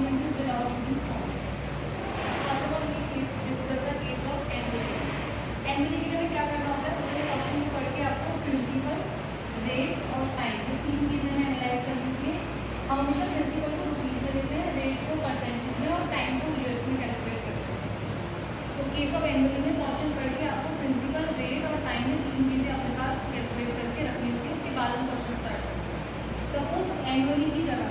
Documented without using form. First of all we discuss the case of annually. Annually के लिए क्या करना होता है, सबसे क्वेश्चन पढ़ के आपको प्रिंसिपल, रेट और टाइम, ये तीन चीजें हमें एनालाइज करनी है। हम हमेशा प्रिंसिपल को रुपीज में लेते हैं, रेट को परसेंटेज में और टाइम को ईयर्स में कैलकुलेट करते हैं। तो केस ऑफ एनुअली में क्वेश्चन पढ़ के आपको प्रिंसिपल, रेट और टाइम में तीन चीजें अपने पास कैलकुलेट करके रखनी होती है। उसके बाद हम क्वेश्चन स्टार्ट करते हैं। सपोज एनुअली की जगह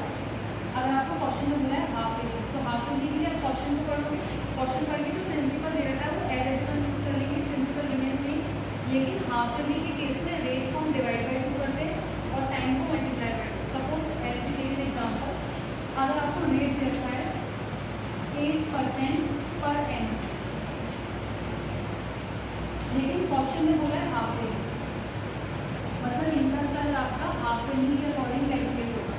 अगर आपको क्वेश्चन में मिला है हाफ ईयरली, तो हाफ ईयरली के लिए आप क्वेश्चन को पढ़ोगे, क्वेश्चन पढ़ के जो प्रिंसिपल दे रखा है वो एज एज यूज कर लेंगे, प्रिंसिपल रिमेन सेम। लेकिन हाफ ईयरली के केस में रेट को हम डिवाइड बाई 2 करते हैं और टाइम को मल्टीप्लाई करते हैं। Suppose as we take example, अगर आपको रेट दे रखा है 8% पर एनम, लेकिन क्वेश्चन में बोला है हाफ ईयरली, मतलब इंटरेस्ट अगर आपका हाफ ईयरली के अकॉर्डिंग कैलकुलेट होगा।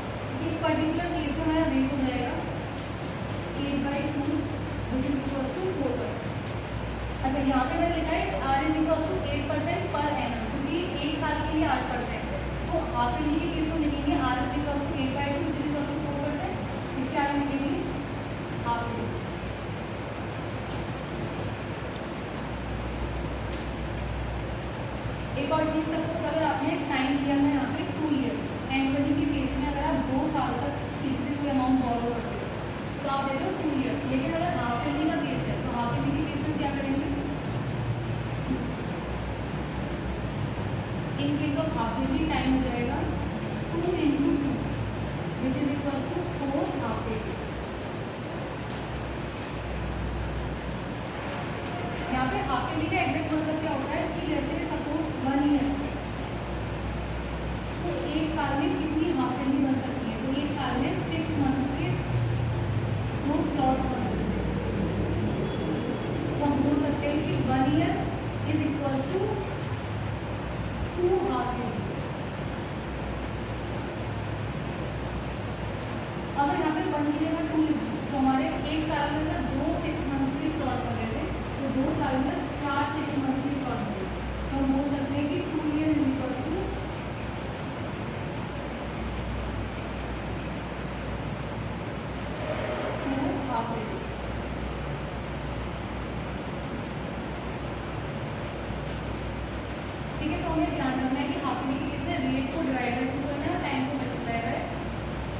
इस पर्टिकुलर केस में हमारा रेट हो जाएगा 8/2 विच इज इक्वल टू 4%। अच्छा, यहाँ पे मैंने लिखा है are is equal to 8% per annum, क्योंकि एक साल के लिए 8% है। तो हाफ ईयरली के केस में लिखेंगे R is equal to 8/2 which is equal to 4%। इसके आगे लिखेंगे हाफ ईयरली। एक और चीज, सपोज अगर आपने टाइम दिया है यहाँ पे 2 ईयर्स, एनुअली के केस में अगर आप 2 साल तक किसी से कोई अमाउंट बोरो करते हो तो आप दे दो 2 ईयर्स। लेकिन अगर हाफ ईयरली का केस है तो हाफ ईयरली के केस में क्या करेंगे, in case of half yearly time हो जाएगा 2 × 2 which is equal to 4 half yearly. यहाँ पे हाफ ईयरली का एग्जैक्ट मतलब क्या होता है कि जैसे सपोज 1 ईयर, तो एक साल में कितनी हाफ ईयरली बन सकती है, तो एक साल में 6 मंथ्स के 2 स्लॉट्स बन सकते हैं। तो हम बोल सकते हैं कि 1 year is equal to 2 half yearly. अगर यहाँ पे 1 की जगह 2 लिखी तो हमारे एक साल में अगर 2 6 मंथ्स के स्लॉट बने थे, तो 2 साल में 4 6 मंथ के स्लॉट बने। तो हम बोल सकते हैं कि 2 year is equal to 4 half yearly. ठीक है, तो हमें ध्यान रखना है कि हाफ ईयरली के कितने रेट को डिवाइड बाई 2 करना है और टाइम को मल्टीप्लाई बाई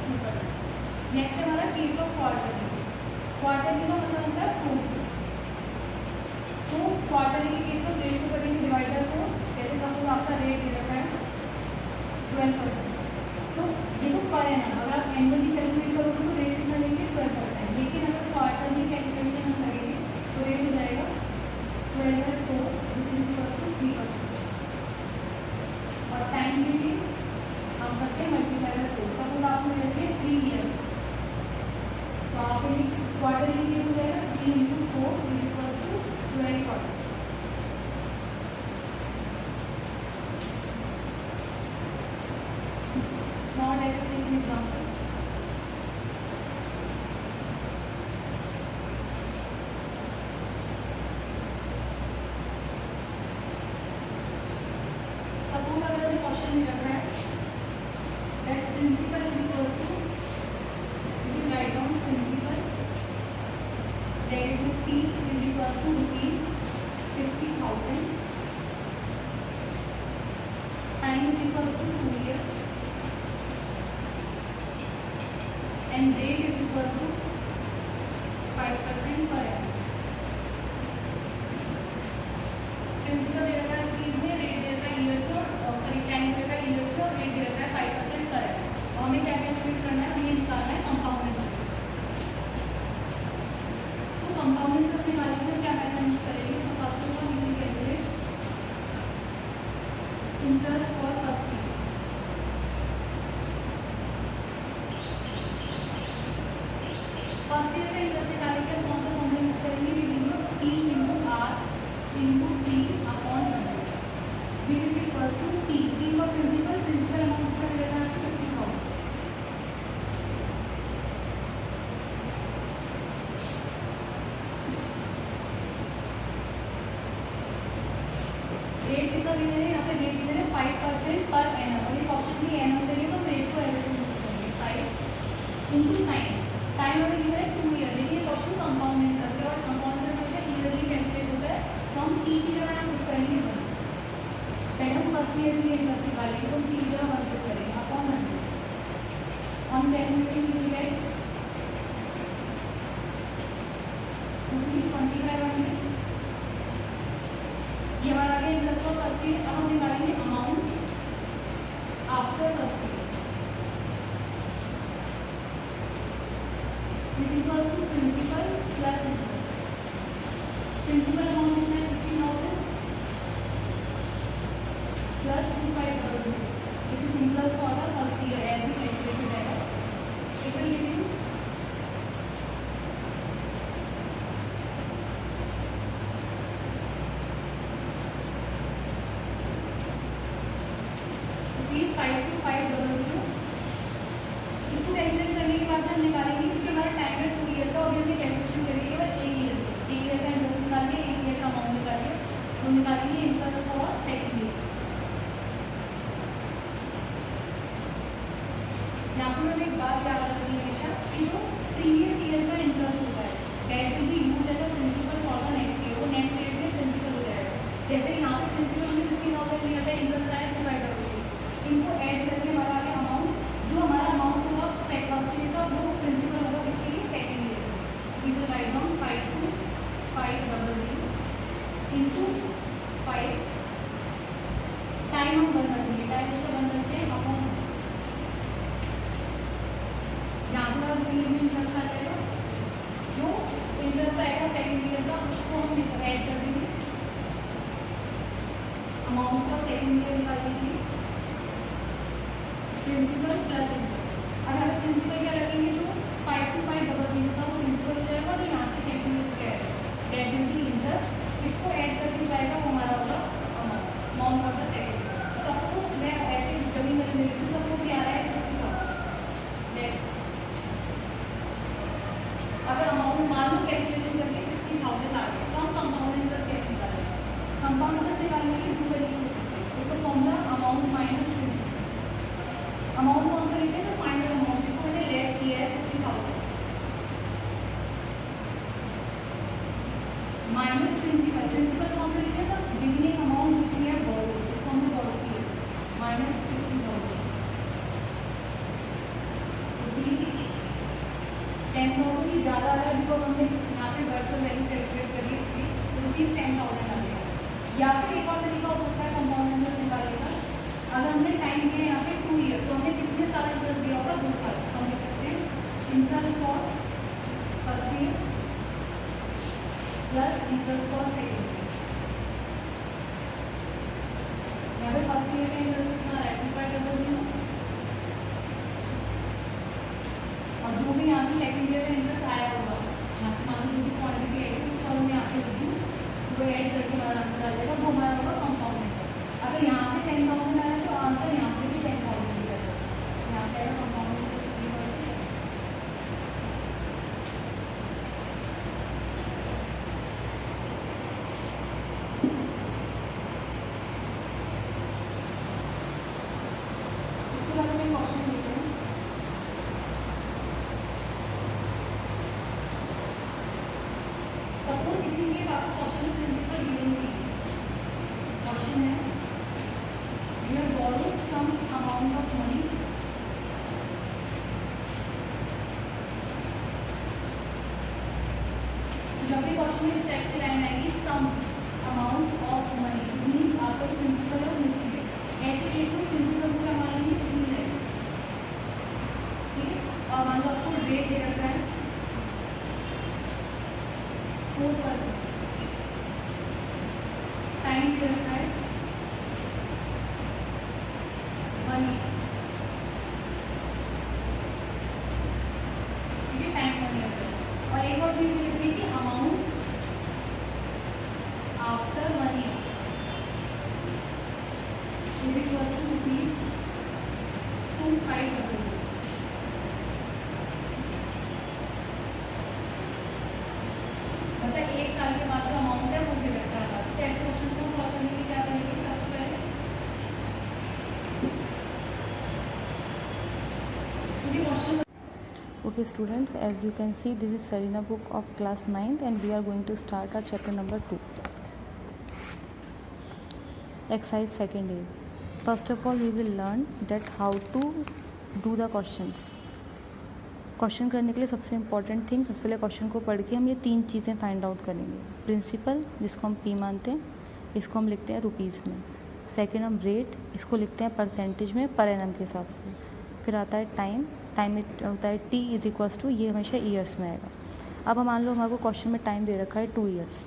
2 करना है। नेक्स्ट है हमारा केस ऑफ क्वार्टरली। क्वार्टरली का मतलब होता है 4। तो क्वार्टरली के केस में रेट को करेंगे डिवाइड बाई 4। जैसे सपोज आपका रेट दे रखा है 12%, तो ये तो पर एनम, अगर आप एनुअली कैलकुलेट करोगे तो रेट कितना लेंगे 12%। लेकिन अगर क्वार्टरली कैलकुलेशन हम करेंगे तो रेट हो जाएगा 12/4 विच इज इक्वल टू 3%। और टाइम के लिए हम करते हैं मल्टीप्लाई बाई 4। सपोज आपने रखे 3 ईयर्स, तो आप क्वार्टरली के हो जाएगा 3 × 4 is equal to 12 quarter. Now let us take an example. Suppose अगर हमें क्वेश्चन में रखना है that principal is equals to, we write down principal, that T is equals to rupees 50,000, time is equals to 2 years, and rate is equal to 5% per annum. Principal दे रखा है rupees में, rate दे रखा है years में, sorry time दे रखा है years में, और रेट दे रखा है 5% पर annum। और हमें क्या कैलकुलेट करना है, हमें निकालना है कंपाउंडेड इंटरेस्ट। तो कंपाउंडेड इंटरेस्ट निकालने के लिए क्या मेथड यूज करेंगे, so first of all we will calculate interest for first year. First year का इंटरेस्ट निकालने के लिए कौन सा फॉर्मूला यूज करेंगे, we will use P × R × T upon 100 which is equal to P for principal, principal amount का मिलेगा आपको 50,000। रेट कितना दे रहे हैं, यहाँ पे रेट दे रहे हैं 5% पर एनम, और ये क्वेश्चन भी एनम देंगे तो रेट को एवरेज यूज करेंगे 5 × टाइम। टाइम हमें कितना है तो 3 जगह 1 पुट करेंगे upon 100 on calculating you will get 25 ये हमारा आ गया इंटरेस्ट ऑफ फर्स्ट ईयर। अब हम निकालेंगे amount after first year is equals to principal plus interest. Principal amount कितना है 15,000 plus 2500 this is interest for the first year as we calculated है। It will give you rupees 52500। इसको calculate करने के बाद हम निकालेंगे क्योंकि हमारा टाइम है 2 ईयर का, ऑब्वियसली कैलकुलेशन करेंगे केवल 1 ईयर का इंटरेस्ट निकालिए, 1 ईयर का अमाउंट निकालिए। तो निकालेंगे इंटरेस्ट फॉर सेकेंड ईयर। यहाँ पर मैंने एक बात याद रखनी है हमेशा कि जो प्रीवियस ईयर का इंटरेस्ट होता है that will be use as a principal for the next year. वो नेक्स्ट ईयर में प्रिंसिपल हो जाएगा। जैसे यहाँ पे प्रिंसिपल में 15,000 नहीं आता, इंटरेस्ट आया 2500। इनको ऐड करके हमारा आगे अमाउंट जो हमारा अमाउंट होगा फर्स्ट ईयर का वो प्रिंसिपल होगा किसके लिए second year. We will write down 52500 into 5 time हम बन देंगे, टाइम उसको बन करके अमाउंट यहाँ से हमारा रुपीज में इंटरेस्ट आ जाएगा। जो इंटरेस्ट आएगा सेकेंड ईयर का उसको हम ऐड कर देंगे अमाउंट का सेकेंड ईयर निकालने के लिए प्रिंसिपल प्लस इंटरेस्ट। अब हमें प्रिंसिपल क्या रखेंगे जो 52500 का वो प्रिंसिपल हो जाएगा। जो यहाँ से कैलकुलेट किया है डेट विल बी इंटरेस्ट, इसको ऐड करके जाएगा वो हमारा होगा amount of the second. Suppose मैं ऐसे जब भी मैंने लिखी तो वो क्या आ रहा है 60,000 डेट। अगर अमाउंट मान लो कैलकुलेशन करके 60,000 आ गया तो हम कंपाउंड इंटरेस्ट कैसे निकालेंगे? कंपाउंड इंटरेस्ट निकालने के लिए 2 तरीके हो सकते हैं। एक तो formula amount minus principal. Amount कौन सा लिखते हैं तो फाइनल अमाउंट जिसको मैंने लेट किया है 60,000 माइनस प्रिंसिपल। प्रिंसिपल कौन सा लिखते हैं तो beginning amount which we have borrowed, जिसको हमने बोरो किया माइनस 50,000। 10,000 की ज़्यादा आ रहा है बिकॉज हमने यहाँ पे वर्चुअल वैल्यू कैलकुलेट करी इसलिए रुपीज़ 10,000 आ गया। या फिर एक और तरीका हो सकता है कंपाउंड इंटरेस्ट निकालने का। अगर हमने टाइम दिया यहाँ पे 2 ईयर तो हमने कितने साल इंटरेस्ट दिया होगा 2 साल। तो हम लिख सकते हैं interest for first year plus interest for second year. यहाँ पे फर्स्ट ईयर का इंटरेस्ट कितना रेक्टिफाई कर देंगे और जो भी यहाँ से सेकेंड ईयर का इंटरेस्ट आया होगा यहाँ से मान लो जो भी क्वान्टिटी आएगी उसको हम यहाँ पे लिखूँ वो ऐड करके हमारा आंसर आ जाएगा। वो हमारा होगा कंपाउंड इंटरेस्ट। अगर यहाँ से 10,000 आया तो आंसर यहाँ से भी 10,000 ही आएगा। यहाँ से आएगा कंपाउंड इंटरेस्ट। इसके बाद हमें क्वेश्चन देते हैं। सपोज इतनी ये आपको क्वेश्चन में प्रिंसिपल गिवन की क्वेश्चन है you have borrowed some amount of money तो जब भी क्वेश्चन में स्टेप की लाइन आएगी some amount of money it means आपका प्रिंसिपल है वो मिसिंग है। ऐसे केस में प्रिंसिपल को क्या मानेंगे 3 लैक्स। ठीक है और मान लो आपको रेट दे रखा है 4%, टाइम दे रखा है 1 ईयर। ठीक है टाइम 1 ईयर। और एक और चीज़ लिखनी है कि amount after 1 year is equal to rupees 2500। मतलब 1 साल के बाद जो अमाउंट है वो दे रखा है। तो ऐसे क्वेश्चन को सॉल्व करने के लिए क्या करेंगे सबसे पहले question. Okay students, as you can see this is Sarina book of class 9th and we are going to start our chapter number 2 exercise second A. First of all we will learn that how to do the questions. Question करने के लिए सबसे important thing, सबसे पहले question को पढ़ के हम ये 3 चीज़ें फाइंड आउट करेंगे। प्रिंसिपल, जिसको हम पी मानते हैं, इसको हम लिखते हैं रुपीज़ में। सेकेंड हम रेट, इसको लिखते हैं परसेंटेज में पर एनम के हिसाब से। फिर आता है टाइम, टाइम में होता है टी इज इक्वल्स टू, ये हमेशा ईयर्स में आएगा। अब हम मान लो हमारे को क्वेश्चन में टाइम दे रखा है 2 ईयर्स,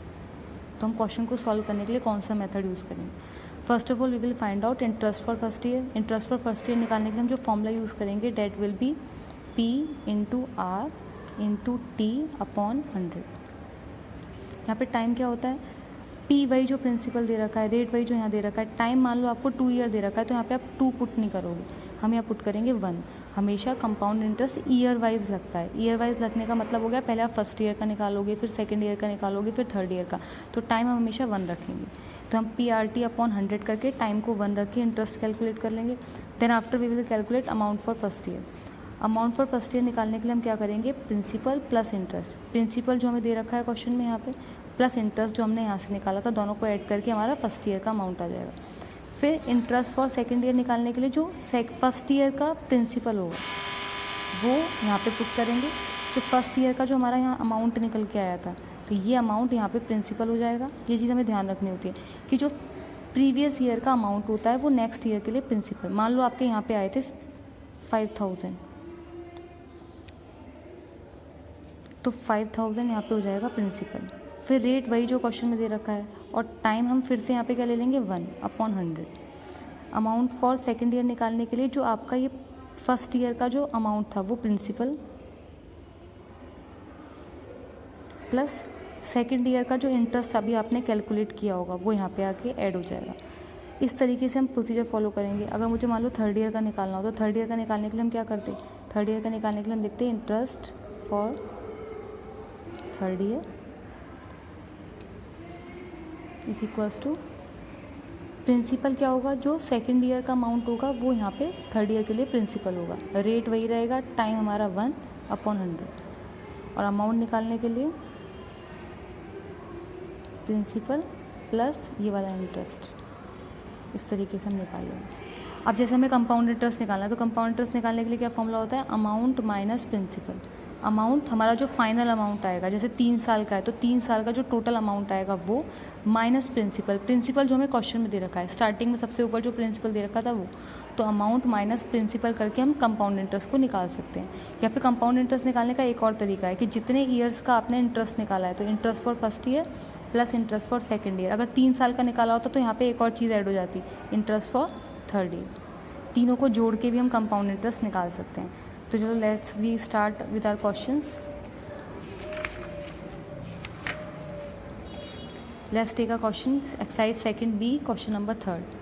तो हम क्वेश्चन को सॉल्व करने के लिए कौन सा मेथड यूज़ करेंगे। First of all we will find out interest for first year. Interest for first year निकालने के लिए हम जो फॉर्मूला यूज़ करेंगे that will be P into R into T upon 100। यहाँ पे टाइम क्या होता है, P वही जो प्रिंसिपल दे रखा है, रेट वही जो यहाँ दे रखा है, टाइम मान लो आपको 2 ईयर दे रखा है, तो यहाँ पे आप 2 पुट नहीं करोगे, हम यहाँ पुट करेंगे 1। हमेशा कंपाउंड इंटरेस्ट ईयर वाइज लगता है। ईयर वाइज लगने का मतलब हो गया पहले आप फर्स्ट ईयर का निकालोगे, फिर सेकेंड ईयर का निकालोगे, फिर थर्ड ईयर का, तो टाइम हम हमेशा 1 रखेंगे। तो हम PRT अपॉन 100 करके टाइम को 1 रख के इंटरेस्ट कैलकुलेट कर लेंगे। Then after we will calculate amount for first year. Amount for first year निकालने के लिए हम क्या करेंगे, प्रिंसिपल प्लस इंटरेस्ट। प्रिंसिपल जो हमें दे रखा है क्वेश्चन में यहाँ पे, प्लस इंटरेस्ट जो हमने यहाँ से निकाला था, दोनों को ऐड करके हमारा फर्स्ट ईयर का अमाउंट आ जाएगा। फिर इंटरेस्ट फॉर सेकेंड ईयर निकालने के लिए जो फर्स्ट ईयर का प्रिंसिपल होगा वो यहाँ पे पुट करेंगे। तो फर्स्ट ईयर का जो हमारा यहाँ अमाउंट निकल के आया था, तो ये अमाउंट यहाँ पे प्रिंसिपल हो जाएगा। ये चीज़ हमें ध्यान रखनी होती है कि जो प्रीवियस ईयर का अमाउंट होता है वो नेक्स्ट ईयर के लिए प्रिंसिपल। मान लो आपके यहाँ पे आए थे 5000, तो 5000 यहाँ पे हो जाएगा प्रिंसिपल। फिर रेट वही जो क्वेश्चन में दे रखा है, और टाइम हम फिर से यहाँ पे क्या ले लेंगे 1 upon 100। Amount for second year निकालने के लिए जो आपका ये फर्स्ट ईयर का जो अमाउंट था वो प्रिंसिपल, प्लस सेकेंड ईयर का जो इंटरेस्ट अभी आपने कैलकुलेट किया होगा वो यहाँ पे आके ऐड हो जाएगा। इस तरीके से हम प्रोसीजर फॉलो करेंगे। अगर मुझे मान लो थर्ड ईयर का निकालना हो, तो थर्ड ईयर का निकालने के लिए हम क्या करते हैं, थर्ड ईयर का निकालने के लिए हम लिखते हैं interest for third year is equals to principal क्या होगा, जो सेकेंड ईयर का अमाउंट होगा वो यहाँ पे थर्ड ईयर के लिए प्रिंसिपल होगा। रेट वही रहेगा, टाइम हमारा 1 अपॉन 100, और अमाउंट निकालने के लिए प्रिंसिपल प्लस ये वाला इंटरेस्ट। इस तरीके से हम निकाल लेंगे। अब जैसे हमें कंपाउंड इंटरेस्ट निकालना है, तो कंपाउंड इंटरेस्ट निकालने के लिए क्या फॉर्मूला होता है, अमाउंट माइनस प्रिंसिपल। अमाउंट हमारा जो फाइनल अमाउंट आएगा, जैसे 3 साल का है तो 3 साल का जो टोटल अमाउंट आएगा वो, माइनस प्रिंसिपल। प्रिंसिपल जो हमें क्वेश्चन में दे रखा है, स्टार्टिंग में सबसे ऊपर जो प्रिंसिपल दे रखा था वो, तो अमाउंट माइनस प्रिंसिपल करके हम कंपाउंड इंटरेस्ट को निकाल सकते हैं। या फिर कंपाउंड इंटरेस्ट निकालने का एक और तरीका है कि जितने ईयर्स का आपने इंटरेस्ट निकाला है, तो interest for first year plus interest for second year. अगर 3 साल का निकाला होता तो यहाँ पे एक और चीज़ ऐड हो जाती, इंटरेस्ट फॉर थर्ड ईयर। तीनों को जोड़ के भी हम कंपाउंड इंटरेस्ट निकाल सकते हैं। तो चलो let's we start with our questions. Let's take a question, exercise second B, question number 3rd.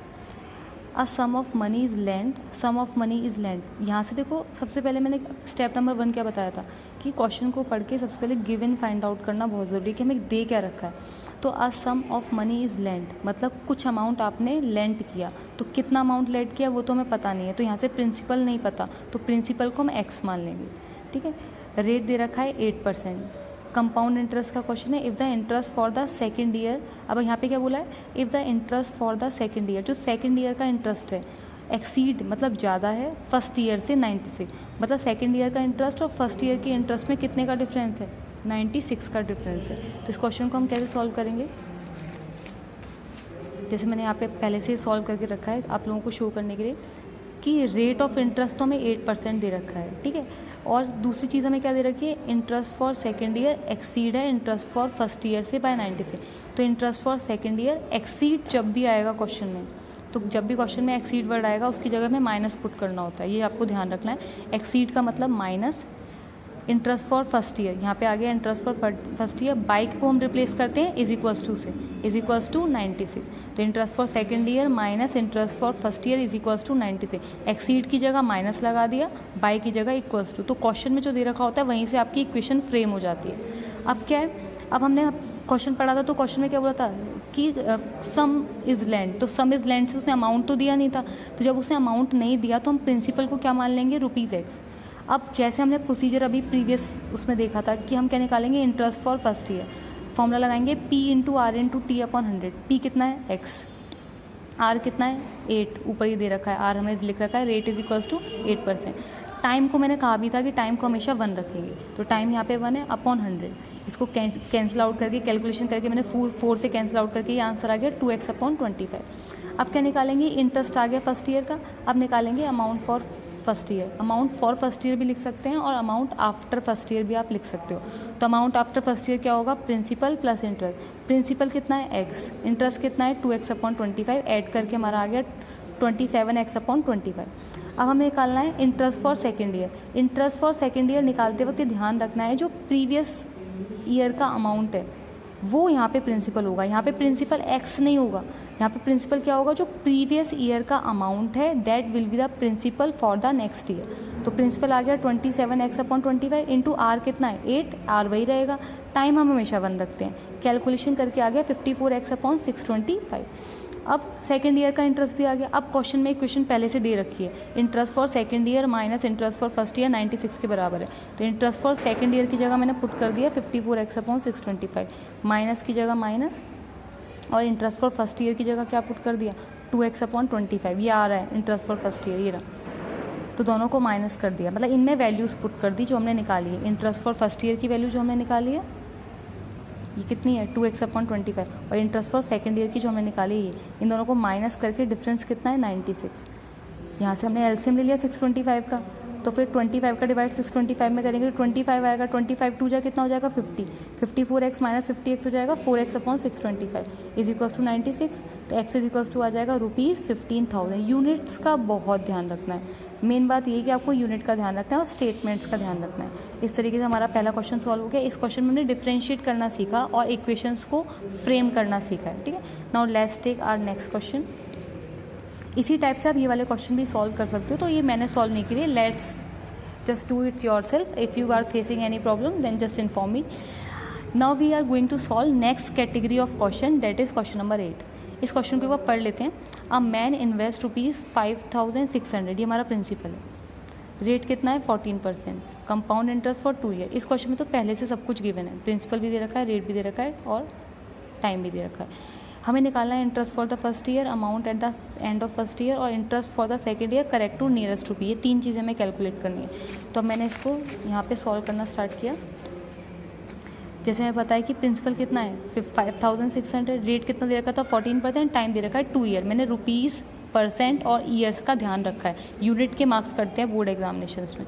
A sum of money is lent, sum of money is lent। यहाँ से देखो, सबसे पहले मैंने स्टेप नंबर 1 क्या बताया था कि क्वेश्चन को पढ़ के सबसे पहले गिवन फाइंड आउट करना बहुत ज़रूरी है कि हमें दे क्या रखा है। तो अ सम ऑफ मनी इज़ लेंट, मतलब कुछ अमाउंट आपने लेंट किया, तो कितना अमाउंट लेंट किया वो तो हमें पता नहीं है, तो यहाँ से प्रिंसिपल नहीं पता, तो प्रिंसिपल को हम x मान लेंगे। ठीक है, रेट दे रखा है 8%। कंपाउंड इंटरेस्ट का क्वेश्चन है, if the interest for the second year. अब यहाँ पे क्या बोला है, if the interest for the second year, जो सेकेंड ईयर का इंटरेस्ट है एक्सीड मतलब ज़्यादा है फर्स्ट ईयर से 96, मतलब सेकेंड ईयर का इंटरेस्ट और फर्स्ट ईयर के इंटरेस्ट में कितने का डिफरेंस है, 96 का डिफरेंस है। तो इस क्वेश्चन को हम कैसे सॉल्व करेंगे, जैसे मैंने यहाँ पे पहले से सॉल्व करके रखा है आप लोगों को शो करने के लिए कि रेट ऑफ इंटरेस्ट तो हमें 8% दे रखा है। ठीक है, और दूसरी चीज़ हमें क्या दे रखी है, interest for second year exceed है इंटरेस्ट फॉर फर्स्ट ईयर से बाय 90 से। तो interest for second year exceed जब भी आएगा क्वेश्चन में, तो जब भी क्वेश्चन में एक्सीड वर्ड आएगा उसकी जगह में माइनस पुट करना होता है, ये आपको ध्यान रखना है। एक्सीड का मतलब माइनस, इंटरेस्ट फॉर फर्स्ट ईयर, यहाँ पे आ गया इंटरेस्ट फॉर फर्स्ट ईयर, बाइक को हम रिप्लेस करते हैं इज इक्वल्स टू से, इज इक्वल्स टू 96। तो interest for second year minus interest for first year is equals to 96। Exceed की जगह माइनस लगा दिया, बाई की जगह इक्वल्स टू, तो क्वेश्चन में जो दे रखा होता है वहीं से आपकी इक्वेशन फ्रेम हो जाती है। अब क्या है, अब हमने क्वेश्चन पढ़ा था तो क्वेश्चन में क्या बोला था कि सम इज़ लेंट, तो सम इज़ लेंट से उसने अमाउंट तो दिया नहीं था, तो जब उसने अमाउंट नहीं दिया तो हम प्रिंसिपल को क्या मान लेंगे, ₹x। अब जैसे हमने प्रोसीजर अभी प्रीवियस उसमें देखा था कि हम क्या निकालेंगे, interest for first year, formula लगाएंगे P into R into T upon 100। P कितना है, x, आर कितना है 8, ऊपर ही दे रखा है, आर हमें लिख रखा है, rate is equals to 8%। Time को मैंने कहा भी था कि टाइम को हमेशा 1 रखेंगे, तो टाइम यहाँ पे 1 है अपॉन 100। इसको कैंसिल आउट करके कैलकुलेशन करके मैंने 4 से कैंसिल आउट करके ये आंसर आ गया 2x अपॉन 25। अब क्या निकालेंगे, इंटरेस्ट आ गया फर्स्ट ईयर का। अब निकालेंगे amount for first year. Amount for first year भी लिख सकते हैं और अमाउंट आफ्टर फर्स्ट ईयर भी आप लिख सकते हो। तो अमाउंट आफ्टर फर्स्ट ईयर क्या होगा, प्रिंसिपल प्लस इंटरेस्ट। प्रिंसिपल कितना है x, इंटरेस्ट कितना है 2x अपॉन 25, ऐड करके हमारा आ गया 27x अपॉन 25। अब हमें निकालना है interest for second year. Interest for second year निकालते वक्त ध्यान रखना है जो प्रीवियस ईयर का अमाउंट है वो यहाँ पे प्रिंसिपल होगा। यहाँ पे प्रिंसिपल x नहीं होगा, यहाँ पे प्रिंसिपल क्या होगा, जो प्रीवियस ईयर का अमाउंट है that will be the principal for the next year. तो प्रिंसिपल आ गया 27x अपॉन 25 इंटू आर कितना है 8, आर वही रहेगा, टाइम हम हमेशा 1 रखते हैं। कैलकुलेशन करके आ गया 54x अपॉन 625। अब सेकेंड ईयर का इंटरेस्ट भी आ गया। अब क्वेश्चन में इक्वेशन पहले से दे रखी है, interest for second year minus interest for first year 96 के बराबर है। तो इंटरेस्ट फॉर सेकेंड ईयर की जगह मैंने पुट कर दिया 54x अपॉन 625, माइनस की जगह माइनस, और इंटरेस्ट फॉर फर्स्ट ईयर की जगह क्या पुट कर दिया 2x अपॉन 25। ये आ रहा है इंटरेस्ट फॉर फर्स्ट ईयर, ये रहा, तो दोनों को माइनस कर दिया, मतलब इनमें वैल्यूज़ पुट कर दी जो हमने निकाली है। इंटरेस्ट फॉर फर्स्ट ईयर की वैल्यू जो हमने निकाली है ये कितनी है 2x अपॉन 25, और इंटरेस्ट फॉर सेकेंड ईयर की जो हमने निकाली है इन दोनों को माइनस करके डिफरेंस कितना है 96। यहाँ से हमने एलसीएम ले लिया 625 का, तो फिर 25 का डिवाइड 625 में करेंगे तो 25 आएगा, 25 2 जा कितना हो जाएगा 50, 54x माइनस 50x हो जाएगा 4x upon 625 is equals to 96। तो x इज इक्वल्स टू आ जाएगा ₹15,000। यूनिट्स का बहुत ध्यान रखना है, मेन बात ये है कि आपको यूनिट का ध्यान रखना है और स्टेटमेंट्स का ध्यान रखना है। इस तरीके से हमारा पहला क्वेश्चन सॉल्व हो गया। इस क्वेश्चन में हमने डिफ्रेंशिएट करना सीखा और इक्वेशंस को फ्रेम करना सीखा है, ठीक है। Now let's take our next question. इसी टाइप से आप ये वाले क्वेश्चन भी सॉल्व कर सकते हो, तो ये मैंने सॉल्व नहीं किए, let's just do it yourself. If you are facing any problem then just inform me. Now we are going to solve next category of question, that is question number 8. इस question के ऊपर पढ़ लेते हैं। A man invest ₹5,600, ये हमारा principal है, rate कितना है 14%, कंपाउंड इंटरेस्ट फॉर 2 ईयर। इस क्वेश्चन में तो पहले से सब कुछ गिवन है, प्रिंसिपल भी दे रखा है, रेट भी दे रखा है और टाइम भी दे रखा है। हमें निकालना है interest for the first year, amount at the end of first year और interest for the second year correct to nearest rupee. ये 3 चीज़ें हमें कैलकुलेट करनी है। तो मैंने इसको यहाँ पे सॉल्व करना स्टार्ट किया। जैसे हमें पता है कि प्रिंसिपल कितना है 5,600, रेट कितना दे रखा था 14%, टाइम दे रखा है 2 ईयर। मैंने रुपीज़, परसेंट और ईयर्स का ध्यान रखा है, यूनिट के मार्क्स करते हैं बोर्ड एग्जामिनेशंस में,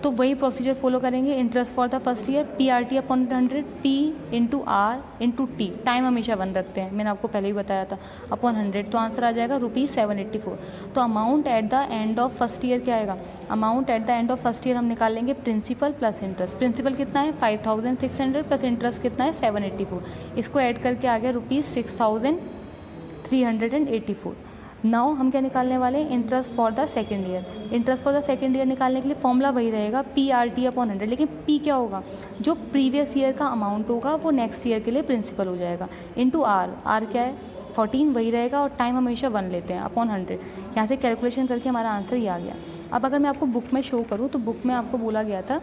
तो वही प्रोसीजर फॉलो करेंगे। Interest for the first year PRT upon 100, P into R into T, time हमेशा 1 रखते हैं, मैंने आपको पहले ही बताया था, अपॉन 100, तो आंसर आ जाएगा ₹784। तो amount at the end of first year क्या आएगा, amount at the end of first year हम निकालेंगे प्रिंसिपल प्लस इंटरेस्ट। प्रिंसिपल कितना है 5,600 प्लस इंटरेस्ट कितना है 784, इसको ऐड करके आ गया ₹6,384। नाउ हम क्या निकालने वाले हैं, interest for the second year. Interest for the second year निकालने के लिए फॉर्मूला वही रहेगा PRT अपॉन 100, लेकिन P क्या होगा, जो प्रीवियस ईयर का अमाउंट होगा वो नेक्स्ट ईयर के लिए प्रिंसिपल हो जाएगा, इंटू आर, आर क्या है 14 वही रहेगा और टाइम हमेशा 1 लेते हैं, अपॉन 100। यहाँ से कैलकुलेशन करके हमारा आंसर ये आ गया। अब अगर मैं आपको बुक में शो करूँ तो बुक में आपको बोला गया था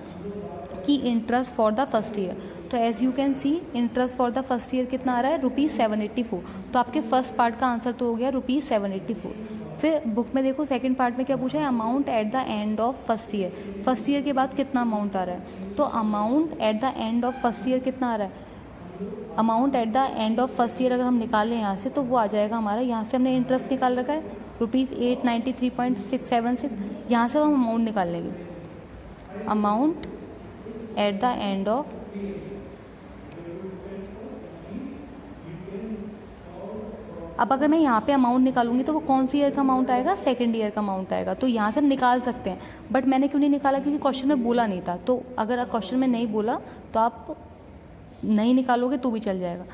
कि interest for the first year, तो as you can see interest for the first year कितना आ रहा है ₹784, तो आपके फर्स्ट पार्ट का आंसर तो हो गया ₹784। फिर बुक में देखो सेकंड पार्ट में क्या पूछा है, amount at the end of first year. First year के बाद कितना अमाउंट आ रहा है, तो amount at the end of first year कितना आ रहा है, amount at the end of first year अगर हम निकालें यहाँ से तो वो आ जाएगा हमारा, यहाँ से हमने इंटरेस्ट निकाल रखा है ₹893.676, यहाँ से हम अमाउंट निकाल लेंगे, amount at the end of, अब अगर मैं यहाँ पे अमाउंट निकालूंगी तो वो कौन सी ईयर का अमाउंट आएगा, सेकेंड ईयर का अमाउंट आएगा। तो यहाँ से हम निकाल सकते हैं, बट मैंने क्यों नहीं निकाला, क्योंकि क्वेश्चन में बोला नहीं था। तो अगर क्वेश्चन में नहीं बोला तो आप नहीं निकालोगे तो भी चल जाएगा।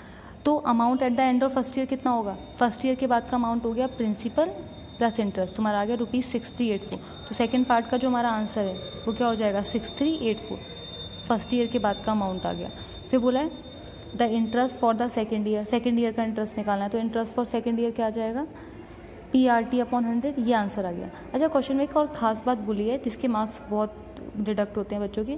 तो amount at the end of first year कितना होगा, फर्स्ट ईयर के बाद का अमाउंट हो गया प्रिंसिपल प्लस इंटरेस्ट, तुम्हारा आ गया ₹6384। तो सेकेंड पार्ट का जो हमारा आंसर है वो क्या हो जाएगा 6384, फर्स्ट ईयर के बाद का अमाउंट आ गया। फिर बोला है the interest for the second year, second year का इंटरेस्ट निकालना है, तो इंटरेस्ट फॉर सेकेंड ईयर क्या आ जाएगा PRT अपॉन 100, ये आंसर आ गया। अच्छा क्वेश्चन में एक और खास बात बोली है जिसके मार्क्स बहुत डिडक्ट होते हैं बच्चों के,